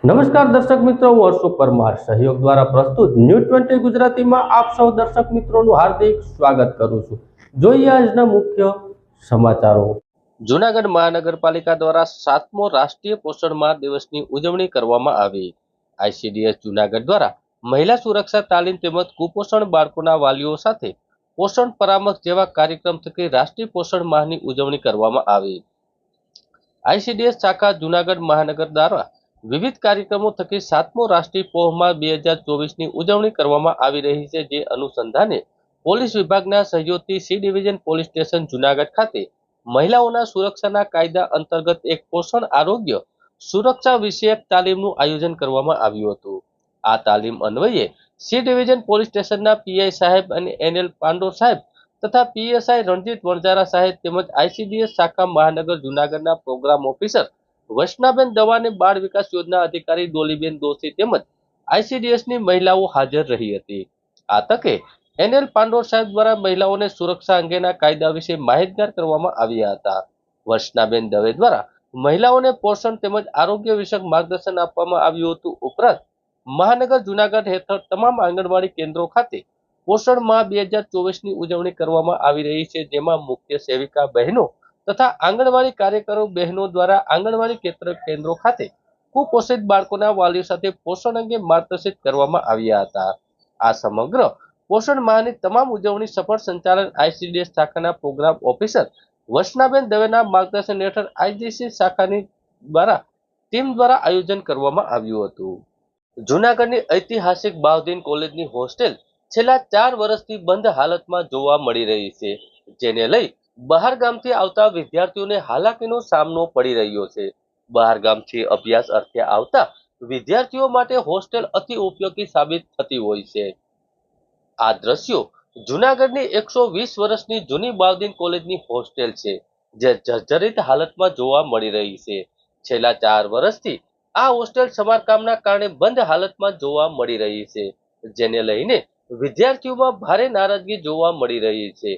નમસ્કાર દર્શક મિત્રો, હું હર્ષુ પરમાર સહયોગ દ્વારા પ્રસ્તુત ન્યૂઝ 20 ગુજરાતીમાં આપ સૌ દર્શક મિત્રોનું હાર્દિક સ્વાગત કરું છું। જોઈએ આજના મુખ્ય સમાચારો। જૂનાગઢ મહાનગરપાલિકા દ્વારા 7મો રાષ્ટ્રીય પોષણ માહ દિવસની ઉજવણી કરવામાં આવી। આઈસીડીએસ જૂનાગઢ દ્વારા મહિલા સુરક્ષા તાલીમ તેમજ કુપોષણ બાળકોના વાલીઓ સાથે પોષણ પરામર્શ જેવા કાર્યક્રમ થકી રાષ્ટ્રીય પોષણ માહની ઉજવણી કરવામાં આવી। આઈસીડીએસ શાખા જૂનાગઢ મહાનગર દ્વારા વિવિધ કાર્યક્રમો થકી 7મો રાષ્ટ્રીય પોષણ માહ 2024ની ઉજવણી કરવામાં આવી રહી છે। જે અનુસંધાને પોલીસ વિભાગના સહયોગથી C division police station Junagadh ખાતે મહિલાઓના સુરક્ષાના કાયદા અંતર્ગત એક પોષણ આરોગ્ય સુરક્ષા વિષયક તાલીમનું આયોજન કરવામાં આવ્યું હતું। આ તાલીમ અન્વયે સી ડિવિઝન પોલીસ સ્ટેશનના પીઆઈ સાહેબ અને એનએલ પાંડોર સાહેબ તથા પીએસઆઈ રણજીત વણજારા સાહેબ તેમજ આઈસીડીએસ શાખા મહાનગર જૂનાગઢના પ્રોગ્રામ ઓફિસર વૈષ્ણાબેન દવાને બાળ વિકાસ યોજના અધિકારી ડોલીબેન દોશી તેમજ આઈસીડીએસની મહિલાઓ હાજર રહી હતી। આ તકે એનએલ પાંડોર સાહેબ દ્વારા મહિલાઓને સુરક્ષા અંગેના કાયદા વિશે માહિતગાર કરવામાં આવ્યા હતા। વૈષ્ણાબેન દવે દ્વારા મહિલાઓને પોષણ તેમજ આરોગ્ય વિષયક માર્ગદર્શન આપવામાં આવ્યું હતું। ઉપરાંત મહાનગર જૂનાગઢ હેઠળ તમામ આંગણવાડી કેન્દ્રો ખાતે પોષણ માહ 2024ની ઉજવણી કરવામાં આવી રહી છે। જેમાં મુખ્ય સેવિકા બહેનો તથા આંગણવાડી કાર્યકરો બહેનો દ્વારા આંગણવાડી કેન્દ્રો ખાતે કુપોષિત બાળકોના વાલીઓ સાથે પોષણ અંગે માર્ગદર્શિત કરવામાં આવ્યા હતા। આ સમગ્ર પોષણ માહની તમામ ઉજવણી સફળ સંચાલન આઈસીડીએસ શાખાના પ્રોગ્રામ ઓફિસર વૈષ્ણાબેન દવેના માર્ગદર્શન હેઠળ આઈજીસી શાખાની ટીમ દ્વારા આયોજન કરવામાં આવ્યું હતું। જૂનાગઢની ઐતિહાસિક બાઉદીન કોલેજની હોસ્ટેલ છેલ્લા 4 વર્ષથી બંધ હાલતમાં જોવા મળી રહી છે, જેને લઈ બહાર ગામથી આવતા વિદ્યાર્થીઓને હાલાકીનો સામનો પડી રહ્યો છે। બહાર ગામથી અભ્યાસ અર્થે આવતા વિદ્યાર્થીઓ માટે હોસ્ટેલ અતિ ઉપયોગી સાબિત થતી હોય છે। આ દ્રશ્યો જૂનાગઢની 120 વર્ષની જૂની બાઉદીન કોલેજની હોસ્ટેલ છે, જે જર્જરિત હાલતમાં જોવા મળી રહી છે। છેલ્લા 4 વર્ષથી આ હોસ્ટેલ સમારકામના કારણે બંધ હાલતમાં જોવા મળી રહી છે, જેને લઈને વિદ્યાર્થીઓમાં ભારે નારાજગી જોવા મળી રહી છે।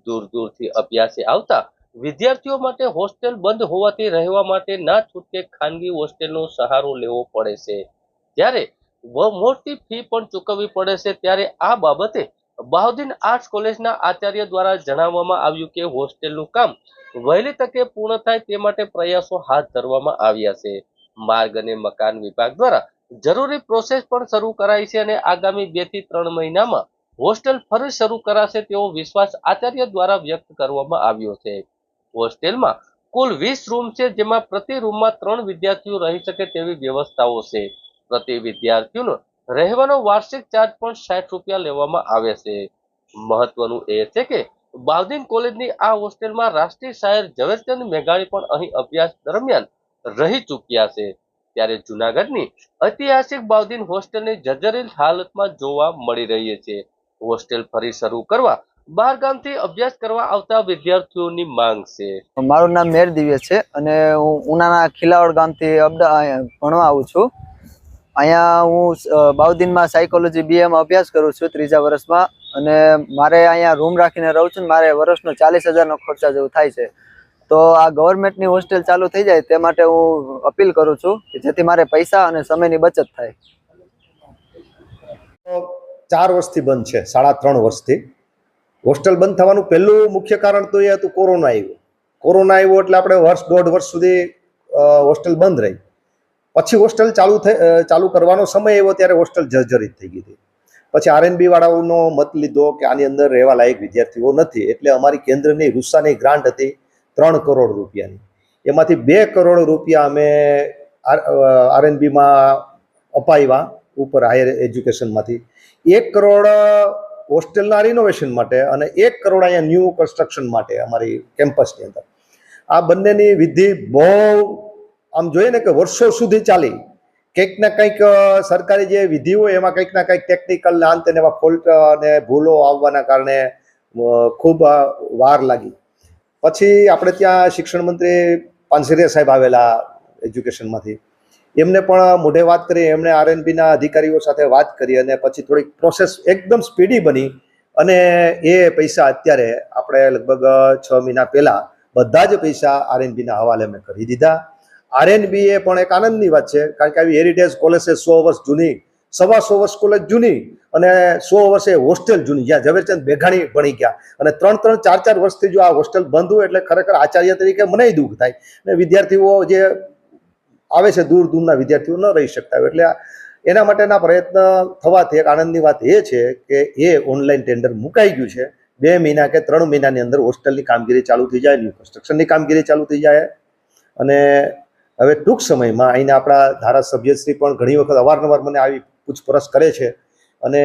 દૂર દૂરથી અભ્યાસે આવતા વિદ્યાર્થીઓ માટે હોસ્ટેલ બંધ હોવાથી રહેવા માટે ના છૂટકે ખાનગી હોસ્ટેલનો સહારો લેવો પડે છે, ત્યારે મોટી ફી પણ ચૂકવવી પડે છે। ત્યારે આ બાબતે બાઉદીન આર્ટ્સ કોલેજના આચાર્ય દ્વારા જણાવવામાં આવ્યું કે હોસ્ટેલનું કામ વહેલી તકે પૂર્ણ થાય તે માટે પ્રયાસો હાથ ધરવામાં આવ્યા છે। માર્ગ અને મકાન વિભાગ દ્વારા જરૂરી પ્રોસેસ પણ શરૂ કરાઈ છે અને આગામી 2 થી 3 મહિનામાં હોસ્ટેલ ફરી શરૂ કરાશે તેવો વિશ્વાસ આચાર્ય દ્વારા વ્યક્ત કરવામાં આવ્યો છે। હોસ્ટેલમાં કુલ 20 રૂમ છે, જેમાં પ્રતિ રૂમમાં 3 વિદ્યાર્થીઓ રહી શકે તેવી વ્યવસ્થાઓ છે। પ્રતિ વિદ્યાર્થીનો રહેવાનો વાર્ષિક ચાર્જ પણ 60 રૂપિયા લેવામાં આવે છે। મહત્વનું એ છે કે બાઉદીન કોલેજની આ હોસ્ટેલમાં રાષ્ટ્રીય શાયર ઝવેરચંદ મેઘાણી પણ અહીં અભ્યાસ દરમિયાન રહી ચૂક્યા છે। ત્યારે જૂનાગઢની ઐતિહાસિક બાઉદીન હોસ્ટેલની જર્જરિત હાલતમાં જોવા મળી રહી છે। હોસ્ટેલ ફરી શરૂ કરવા બહાર ગામથી અભ્યાસ કરવા આવતા વિદ્યાર્થીઓની માંગ છે। મારું નામ મેર દિવ્ય છે અને હું ઉનાના ખીલાવડ ગામથી ભણવા આવું છું। અહીંયા હું બાઉદીનમાં સાયકોલોજી બીએમાં અભ્યાસ કરું છું 3જા વર્ષમાં, અને મારે અહીંયા રૂમ રાખીને રહું છું। મારે વર્ષનો 40,000નો ખર્ચા જેવું થાય છે। તો આ ગવર્મેન્ટની હોસ્ટેલ ચાલુ થઈ જાય તે માટે હું અપીલ કરું છું કે જેથી મારે પૈસા અને સમયની બચત થાય। 4 વર્ષથી બંધ છે, 3.5 વર્ષથી હોસ્ટેલ બંધ થવાનું પહેલું મુખ્ય કારણ તો એ હતું કોરોના આવ્યો। કોરોના આવ્યો એટલે આપણે 1.5 વર્ષ સુધી હોસ્ટેલ બંધ રહી। પછી હોસ્ટેલ ચાલુ કરવાનો સમય આવ્યો ત્યારે હોસ્ટેલ જર્જરિત થઈ ગઈ હતી। પછી આરએનબી વાળાઓનો મત લીધો કે આની અંદર રહેવા લાયક વિદ્યાર્થીઓ નથી, એટલે અમારી કેન્દ્રની રૂસાની ગ્રાન્ટ હતી 3 કરોડ રૂપિયાની, એમાંથી 2 કરોડ રૂપિયા અમે આરએનબીમાં અપાવ્યા ઉપર હાયર એજ્યુકેશનમાંથી। 1 કરોડ હોસ્ટેલના રિનોવેશન માટે અને 1 કરોડ અહીંયા ન્યૂ કન્સ્ટ્રક્શન માટે અમારી કેમ્પસની અંદર। આ બંનેની વિધિ બહુ આમ જોઈએ ને કે વર્ષો સુધી ચાલી। કંઈક ને કંઈક સરકારી જે વિધિ હોય એમાં કંઈક ના કંઈક ટેકનિકલ અંત અને એવા ફોલ્ટ અને ભૂલો આવવાના કારણે ખૂબ વાર લાગી। પછી આપણે ત્યાં શિક્ષણ મંત્રી પાનસેરિયા સાહેબ આવેલા એજ્યુકેશનમાંથી, એમને પણ મોઢે વાત કરી, એમણે આરએનબીના અધિકારીઓ સાથે વાત કરી અને પછી થોડીક પ્રોસેસ એકદમ સ્પીડી બની અને એ પૈસા અત્યારે આપણે લગભગ 6 મહિના પહેલાં બધા જ પૈસા આરએનબીના હવાલે મેં કરી દીધા। આરએનબી એ પણ એક આનંદની વાત છે, કારણ કે આવી હેરિટેજ કોલેજ છે 100 વર્ષ જૂની, 125 કોલેજ જૂની અને 100 વર્ષે હોસ્ટેલ જૂની, જ્યાં ઝવેરચંદ મેઘાણી ભણી ગયા, અને 3-3, 4-4 વર્ષથી જો આ હોસ્ટેલ બંધ હોય એટલે ખરેખર આચાર્ય તરીકે મને દુઃખ થાય, અને વિદ્યાર્થીઓ જે આવે છે દૂર દૂરના વિદ્યાર્થીઓ ન રહી શકતા હોય, એટલે એના માટેના પ્રયત્ન થવાથી એક આનંદની વાત એ છે કે એ ઓનલાઈન ટેન્ડર મુકાઈ ગયું છે. 2 મહિના કે 3 મહિનાની અંદર હોસ્ટેલની કામગીરી ચાલુ થઈ જાય, ન્યૂ કન્સ્ટ્રક્શનની કામગીરી ચાલુ થઈ જાય, અને હવે ટૂંક સમયમાં અહીંના આપણા ધારાસભ્યશ્રી પણ ઘણી વખત અવારનવાર મને આવી પૂછપરછ કરે છે, અને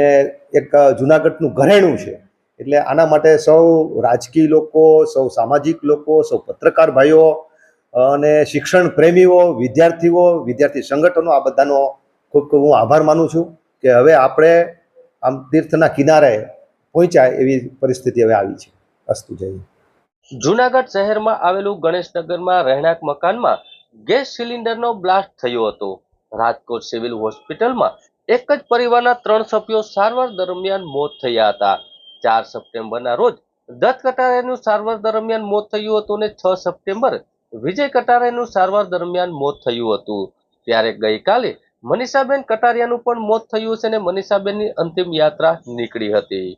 એક જુનાગઢનું ઘરેણું છે, એટલે આના માટે સૌ રાજકીય લોકો, સૌ સામાજિક લોકો, સૌ પત્રકાર ભાઈઓ અને શિક્ષણ પ્રેમીઓ, વિદ્યાર્થીઓ, વિદ્યાર્થી સંગઠનો, આ બધાનો ખૂબ ખૂબ હું આભાર માનું છું કે હવે આપણે આમ તીર્થના કિનારે પહોંચ્યા એવી પરિસ્થિતિ હવે આવી છે. અસ્તુ જય. જુનાગઢ શહેરમાં આવેલું ગણેશનગરમાં રહેણાંક મકાનમાં ગેસ સિલિન્ડરનો બ્લાસ્ટ થયો હતો. રાજકોટ સિવિલ હોસ્પિટલમાં એક જ પરિવારના 3 સભ્યો સારવાર દરમિયાન મોત થયા હતા. 4 સપ્ટેમ્બરના રોજ દત્ત કટારિયાનું સારવાર દરમિયાન મોત થયું હતું અને 6 સપ્ટેમ્બર વિજય કટારિયાનું સારવાર દરમિયાન મોત થયું હતું. ત્યારે ગઈકાલે મનીષાબેન કટારિયાનું પણ મોત થયું છે અને મનીષાબેનની અંતિમ યાત્રા નીકળી હતી.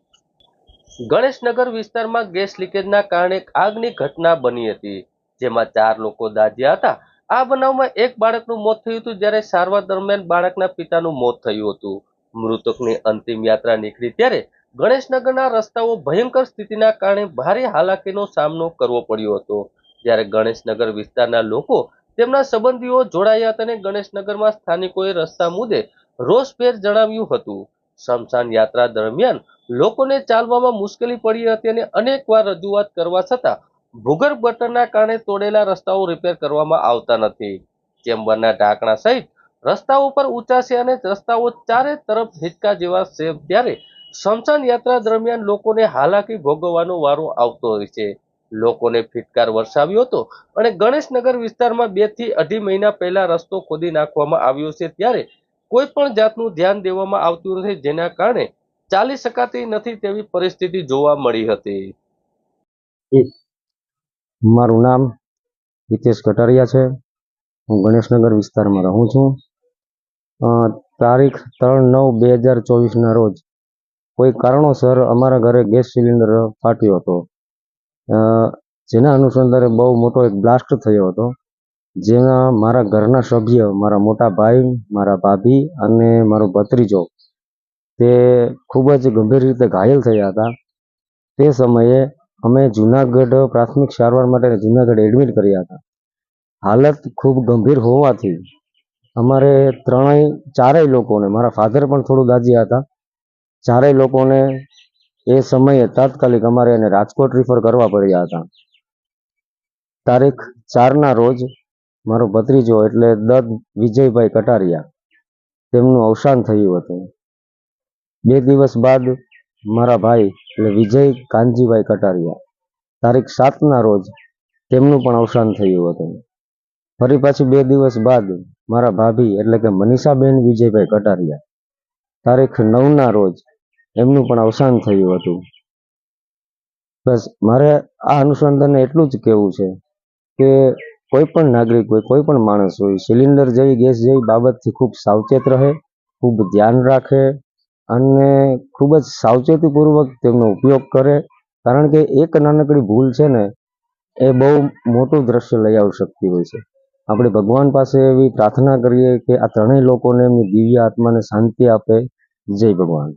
ગણેશનગર વિસ્તારમાં ગેસ લીકેજના કારણે આગની ઘટના બની હતી, જેમાં 4 લોકો દાઝ્યા હતા. આ બનાવમાં એક બાળકનું મોત થયું હતું, જ્યારે સારવાર દરમિયાન બાળકના પિતાનું મોત થયું હતું. મૃતકની અંતિમ યાત્રા નીકળી ત્યારે ગણેશનગરના રસ્તાઓ ભયંકર સ્થિતિના કારણે ભારે હાલાકીનો સામનો કરવો પડ્યો હતો. જ્યારે ગણેશનગર વિસ્તારના લોકો તેમના સંબંધીઓ જોડાયા હતા અને ગણેશનગરમાં સ્થાનિકોએ રસ્તા મુદ્દે રોષભેર જણાવ્યું હતું. સ્મશાન યાત્રા દરમિયાન લોકોને ચાલવામાં મુશ્કેલી પડી હતી અને અનેકવાર રજૂઆત કરવા છતાં ભૂગર્ભ ગટરના કારણે તોડેલા રસ્તાઓ રિપેર કરવામાં આવતા નથી. ચેમ્બરના ઢાંકણા સહિત રસ્તાઓ પર ઊંચા છે અને રસ્તાઓ ચારે તરફ હિંચકા જેવા છે, ત્યારે સ્મશાન યાત્રા દરમિયાન લોકોને હાલાકી ભોગવવાનો વારો આવતો હોય છે. લોકોને ફિટકાર વરસાવ્યો હતો અને ગણેશનગર વિસ્તારમાં 2 થી 2.5 મહિના પહેલા રસ્તો ખોદી નાખવામાં આવ્યો છે, ત્યારે કોઈ પણ જાતનું ધ્યાન દેવામાં આવતું નથી, જેના કારણે ચાલી શકાતી નથી તેવી પરિસ્થિતિ જોવા મળી હતી. મારું નામ હિતેશ કટારિયા છે. હું ગણેશનગર વિસ્તારમાં રહું છું. તારીખ 3/9/2024ના રોજ કોઈ કારણોસર અમારા ઘરે ગેસ સિલિન્ડર ફાટ્યો હતો, જેના અનુસંધાને બહુ મોટો એક બ્લાસ્ટ થયો હતો, જેમાં મારા ઘરના સભ્ય, મારા મોટા ભાઈ, મારા ભાભી અને મારો ભત્રીજો તે ખૂબ જ ગંભીર રીતે ઘાયલ થયા હતા. તે સમયે અમે જુનાગઢ પ્રાથમિક સારવાર માટે જુનાગઢ એડમિટ કર્યા હતા. હાલત ખૂબ ગંભીર હોવાથી અમારે ચારેય લોકોને, મારા ફાધર પણ થોડું દાઝ્યા હતા, ચારેય લોકોને એ સમયે તાત્કાલિક અમારે એને રાજકોટ રિફર કરવા પડ્યા હતા. તારીખ 4ના રોજ મારો ભત્રીજો એટલે દત્ત વિજયભાઈ કટારિયા તેમનું અવસાન થયું હતું. 2 દિવસ બાદ મારા ભાઈ એટલે વિજય કાનજીભાઈ કટારિયા તારીખ 7ના રોજ તેમનું પણ અવસાન થયું હતું. ફરી પાછી 2 દિવસ બાદ મારા ભાભી એટલે કે મનીષાબેન વિજયભાઈ કટારિયા તારીખ 9ના રોજ એમનું પણ અવસાન થયું હતું. બસ મારે આ અનુસંધાને એટલું જ કહેવું છે કે કોઈ પણ નાગરિક હોય, કોઈ પણ માણસ હોય, સિલિન્ડર જેવી, ગેસ જેવી બાબતથી ખૂબ સાવચેત રહે, ખૂબ ધ્યાન રાખે અને ખૂબ જ સાવચેતીપૂર્વક તેમનો ઉપયોગ કરે, કારણ કે એક નાનકડી ભૂલ છે ને એ બહુ મોટું દ્રશ્ય લઈ આવી શકતી હોય છે. આપણે ભગવાન પાસે એવી પ્રાર્થના કરીએ કે આ ત્રણેય લોકોને એમની દિવ્ય આત્માને શાંતિ આપે. જય ભગવાન.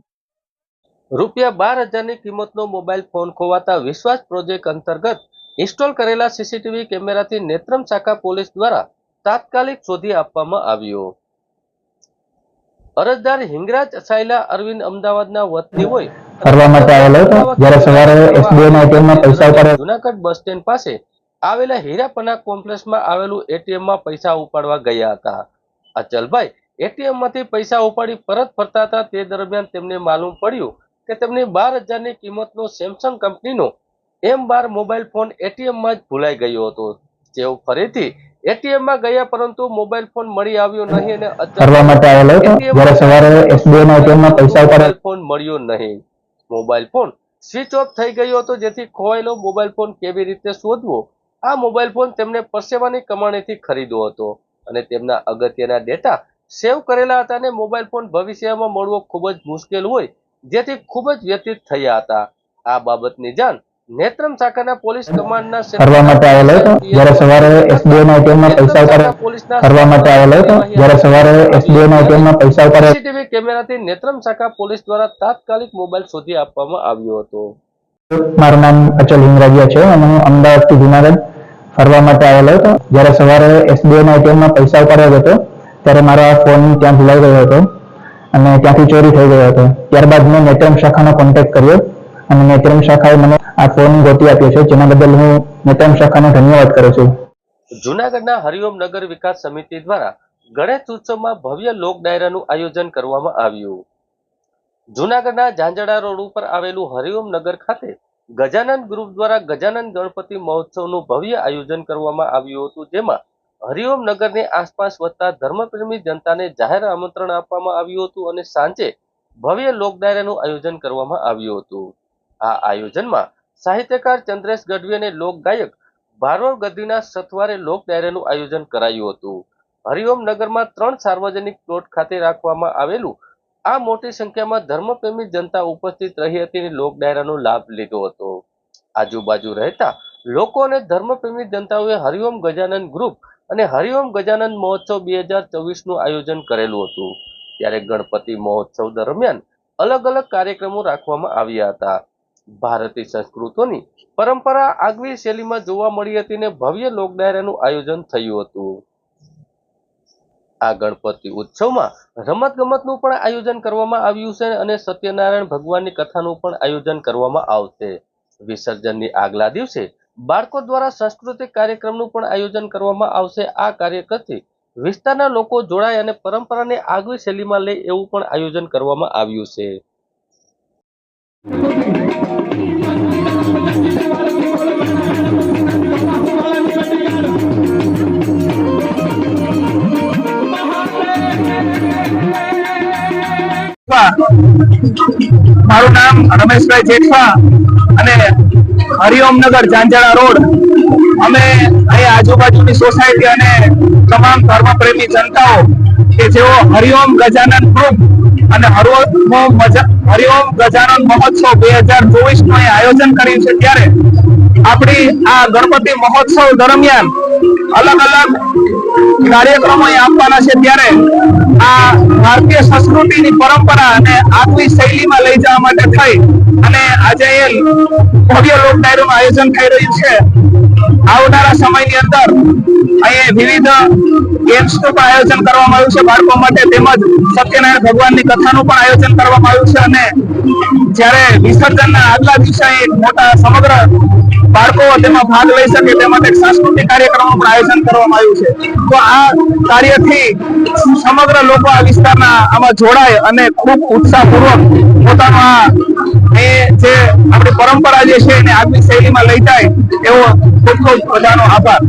₹12,000ની કિંમતનો મોબાઈલ ફોન ખોવાતા વિશ્વાસ પ્રોજેક્ટ અંતર્ગત ઇન્સ્ટોલ કરેલા સીસીટીવી કેમેરાથી નેત્રમ શાખા પોલીસ દ્વારા તાત્કાલિક શોધી આપવામાં આવ્યો. અરજદાર હિંગરાજ સાયલા અરવિંદ અમદાવાદના વતની હોય કરવા માટે આવેલો હતો. જ્યારે સવારે SBI ના એટીએમમાં પૈસા ઉપાડ્યા. જુનાગઢ બસ સ્ટેન્ડ પાસે આવેલા હીરાપના કોમ્પ્લેક્સમાં આવેલું એટીએમમાં પૈસા ઉપાડવા ગયા હતા. અચલભાઈ એટીએમમાંથી પૈસા ઉપાડી પરત ફરતા હતા. તે દરમિયાન તેમને માલુમ પડ્યું કે તેમની 12,000ની કિંમતનો સેમસંગ કંપનીનો M12 મોબાઈલ ફોન એટીએમમાં જ ભૂલાઈ ગયો હતો. તેઓ ફરીથી એટીએમમાં ગયા, પરંતુ મોબાઈલ ફોન મળી આવ્યો નહીં અને કરવા માટે આવેલો હતો. જ્યારે સવારે SBI ના એટીએમમાં પૈસા ઉપાડ્યા. ફોન મળ્યો નહીં. મોબાઈલ ફોન સ્વિચ ઓફ થઈ ગયો હતો, જેથી ખોવાયેલો મોબાઈલ ફોન કેવી રીતે શોધવો આ મોબાઈલ ફોન તેમને પરસેવાની કમાણીથી ખરીદ્યો હતો અને તેમના અગત્યના ડેટા સેવ કરેલા હતા અને મોબાઈલ ફોન ભવિષ્યમાં મળવો ખૂબ જ મુશ્કેલ હોય જેથી ખૂબ જ વ્યતીત થયા હતા. આ બાબતની જાણ નેત્રમ શાખાના પોલીસ કમાન્ડના કરવા માટે આવેલો હતો. જ્યારે સવારે SBI ના ATM માં પૈસા ઉપાડવા કરવા માટે આવેલો હતો. જ્યારે સવારે SBI ના ATM માં પૈસા ઉપાડવા સીસીટીવી કેમેરાથી નેત્રમ શાખા પોલીસ દ્વારા તાત્કાલિક મોબાઈલ શોધી આપવામાં આવ્યો હતો. મારું નામ અચલ હિંગરાજીયા છે અને હું અમદાવાદથી જુનાગઢ ફરવા માટે આવેલો હતો. જ્યારે સવારે SBI ના ATM માં પૈસા ઉપાડવા હતો ત્યારે મારો આ ફોન ત્યાં ભૂલાઈ ગયો હતો અને ત્યાંથી ચોરી થઈ ગયો હતો. ત્યારબાદ મેં નેત્રમ શાખાનો કોન્ટેક્ટ કર્યો અને નેત્રમ શાખાએ મને આ ફોન ગોતી આપ્યો છે, જેના બદલ હું નેત્રમ શાખાનો ધન્યવાદ કરું છું. જૂનાગઢના હરિઓમ નગર વિકાસ સમિતિ દ્વારા ગણેશ ઉત્સવમાં ભવ્ય લોક ડાયરાનું આયોજન કરવામાં આવ્યું. જૂનાગઢના ઝાંઝડા રોડ ઉપર આવેલું હરિઓમ નગર ખાતે ગજાનન ગ્રુપ દ્વારા ગજાનન ગણપતિ મહોત્સવનું ભવ્ય આયોજન કરવામાં આવ્યું હતું, જેમાં હરિઓમ નગરની આસપાસ વસતા ધર્મપ્રેમી જનતાને જાહેર આમંત્રણ આપવામાં આવ્યું હતું અને સાંજે ભવ્ય લોક ડાયરાનું આયોજન કરવામાં આવ્યું હતું. આ આયોજનમાં સાહિત્યકાર ચંદ્રેશ ગઢવી અને લોક ગાયક ભારવર ગઢવીના સથવારે લોક ડાયરાનું આયોજન કરાયું હતું. હરિઓમ નગરમાં 3 સાર્વજનિક પ્લોટ ખાતે રાખવામાં આવેલું આ મોટી સંખ્યામાં ધર્મપ્રેમી જનતા ઉપસ્થિત રહી હતી અને લોક ડાયરાનો લાભ લીધો હતો. આજુબાજુ રહેતા લોકો અને ધર્મપ્રેમી જનતાઓએ હરિઓમ ગજાનન ગ્રુપ અને હરિઓમ ગજાનન મહોત્સવ 2024નું આયોજન કરેલું હતું. ત્યારે ગણપતિ મહોત્સવ દરમિયાન અલગ અલગ કાર્યક્રમો રાખવામાં આવ્યા હતા. ભારતીય સંસ્કૃતિની પરંપરા આગવી શૈલીમાં જોવા મળી હતી અને ભવ્ય લોક ડાયરાનું આયોજન થયું હતું. આ ગણપતિ ઉત્સવમાં રમતગમતનું પણ આયોજન કરવામાં આવ્યું છે અને સત્યનારાયણ ભગવાનની કથાનું પણ આયોજન કરવામાં આવશે. વિસર્જનની આગલા દિવસે બાળકો દ્વારા સાંસ્કૃતિક કાર્યક્રમનું પણ આયોજન કરવામાં આવશે. આ કાર્યક્રમથી વિસ્તારના લોકો જોડાય અને પરંપરાને આગવી શૈલીમાં લે એવું પણ આયોજન કરવામાં આવ્યું છે. મારું નામ રમેશભાઈ જેઠવા અને હરિઓમનગર ઝાંઝડા રોડ અમે અહીં આજુબાજુની સોસાયટી અને તમામ ધર્મપ્રેમી જનતાઓ કે જેઓ હરિઓમ ગજાનન ગ્રુપ અને હરિઓમ ગજાનન મહોત્સવ 2024 નું આયોજન કર્યું છે, ત્યારે આપણી આ ગણપતિ મહોત્સવ દરમિયાન અલગ અલગ કાર્યક્રમો આપવાના છે. ત્યારે આ ભારતીય સંસ્કૃતિની પરંપરા અને આગવી શૈલીમાં લઈ જવા માટે થઈ અને આજે ભવ્ય લોક ડાયરાનું આયોજન થઈ રહ્યું છે. આવનારા સમયની અંદર અહીં વિવિધ ગેમ્સનું પણ આયોજન કરવામાં આવ્યું છે બાળકો માટે, તેમજ સત્યનારાયણ ભગવાનની કથાનું પણ આયોજન કરવામાં આવ્યું છે અને જ્યારે વિસર્જનના આગલા દિવસે મોટા સમગ્ર બાળકો તેમાં ભાગ લઈ શકે તે માટે સાંસ્કૃતિક કાર્યક્રમનું પણ આયોજન કરવામાં આવ્યું છે. તો આ કાર્યથી સમગ્ર લોકો આ વિસ્તારના આમાં જોડાય અને ખૂબ ઉત્સાહપૂર્વક પોતાનો આ જે આપણી પરંપરા જે છે એને આગવી શૈલીમાં લઈ જાય એવો ખૂબ ખૂબ બધાનો આભાર.